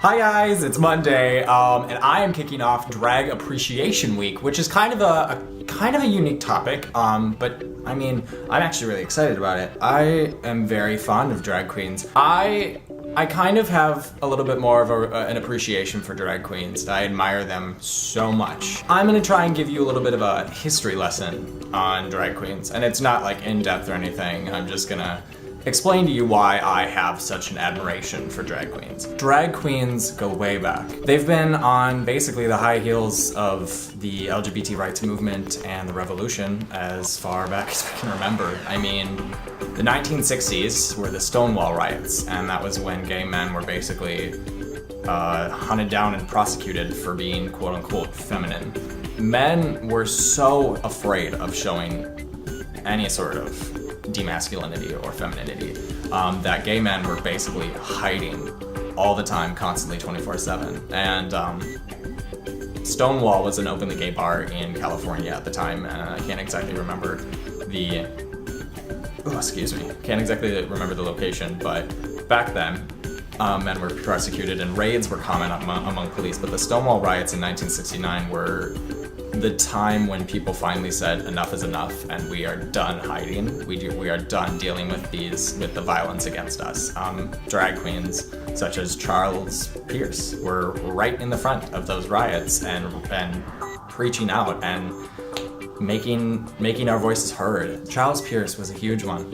Hi guys, it's Monday, and I am kicking off Drag Appreciation Week, which is kind of a unique topic, but I mean, I'm actually really excited about it. I am very fond of drag queens. I kind of have a little bit more of an appreciation for drag queens. I admire them so much. I'm gonna try and give you a little bit of a history lesson on drag queens, and it's not like in-depth or anything. I'm just gonna explain to you why I have such an admiration for drag queens. Drag queens go way back. They've been on basically the high heels of the LGBT rights movement and the revolution as far back as I can remember. I mean, the 1960s were the Stonewall riots, and that was when gay men were basically hunted down and prosecuted for being quote-unquote feminine. Men were so afraid of showing any sort of demasculinity or femininity that gay men were basically hiding all the time, constantly, 24/7. And Stonewall was an openly gay bar in California at the time, and I can't exactly remember the location, but back then men were persecuted and raids were common among police. But the Stonewall riots in 1969 were the time when people finally said enough is enough and we are done hiding. We are done dealing with the violence against us. Drag queens such as Charles Pierce were right in the front of those riots and preaching out and making our voices heard. Charles Pierce was a huge one.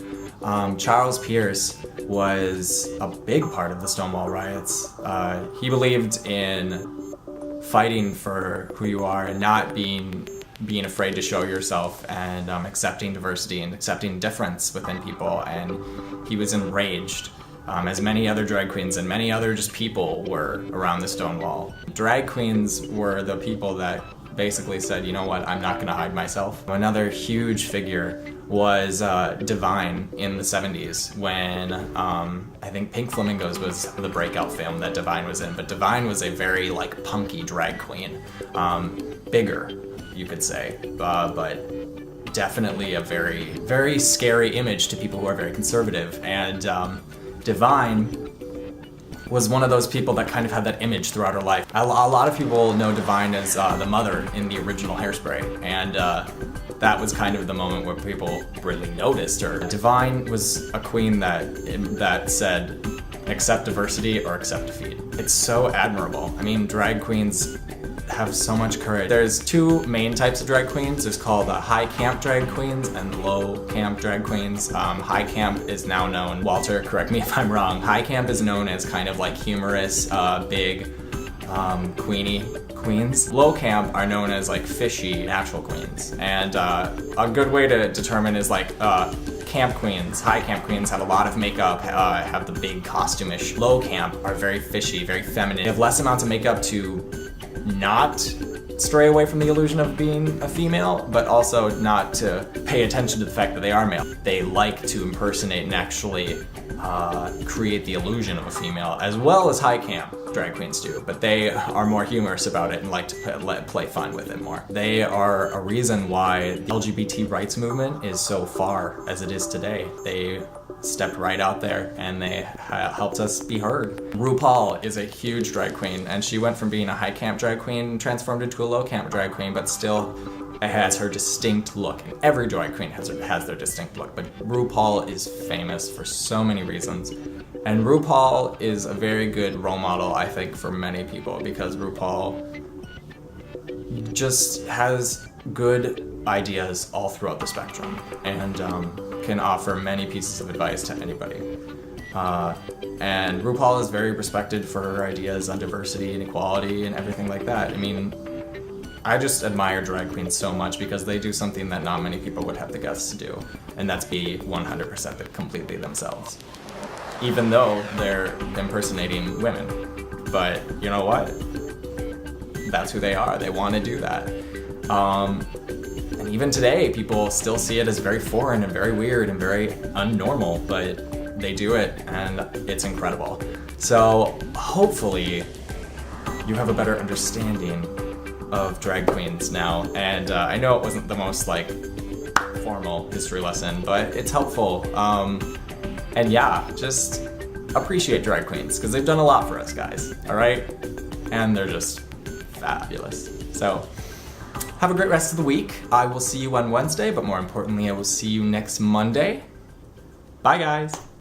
Charles Pierce was a big part of the Stonewall riots. He believed in fighting for who you are and not being afraid to show yourself, and accepting diversity and accepting difference within people. And he was enraged, as many other drag queens and many other just people were around the Stonewall. Drag queens were the people that basically said, you know what, I'm not gonna hide myself. Another huge figure was Divine in the 70s when I think Pink Flamingos was the breakout film that Divine was in, but Divine was a very like punky drag queen, bigger you could say, but definitely a very, very scary image to people who are very conservative. And Divine was one of those people that kind of had that image throughout her life. A lot of people know Divine as the mother in the original Hairspray, and that was kind of the moment where people really noticed her. Divine was a queen that said, accept diversity or accept defeat. It's so admirable. I mean, drag queens have so much courage. There's two main types of drag queens. There's called high camp drag queens and low camp drag queens. High camp is now known, Walter, correct me if I'm wrong, high camp is known as kind of like humorous, big, queenie queens. Low camp are known as like fishy, natural queens. And a good way to determine is like camp queens. High camp queens have a lot of makeup, have the big costume-ish. Low camp are very fishy, very feminine. They have less amounts of makeup to not stray away from the illusion of being a female, but also not to pay attention to the fact that they are male. They like to impersonate and actually create the illusion of a female, as well as high camp drag queens do, but they are more humorous about it and like to play fun with it more. They are a reason why the LGBT rights movement is so far as it is today. They stepped right out there and they helped us be heard. RuPaul is a huge drag queen, and she went from being a high camp drag queen and transformed into a low camp drag queen, but still has her distinct look. And every drag queen has their distinct look, but RuPaul is famous for so many reasons. And RuPaul is a very good role model, I think, for many people, because RuPaul just has good ideas all throughout the spectrum and can offer many pieces of advice to anybody. And RuPaul is very respected for her ideas on diversity and equality and everything like that. I mean, I just admire drag queens so much because they do something that not many people would have the guts to do, and that's be 100% completely themselves. Even though they're impersonating women. But you know what? That's who they are. They want to do that. And even today, people still see it as very foreign and very weird and very unnormal, but they do it and it's incredible. So hopefully you have a better understanding of drag queens now. And I know it wasn't the most like formal history lesson, but it's helpful. And yeah, just appreciate drag queens because they've done a lot for us guys, all right? And they're just fabulous. So have a great rest of the week. I will see you on Wednesday, but more importantly, I will see you next Monday. Bye guys.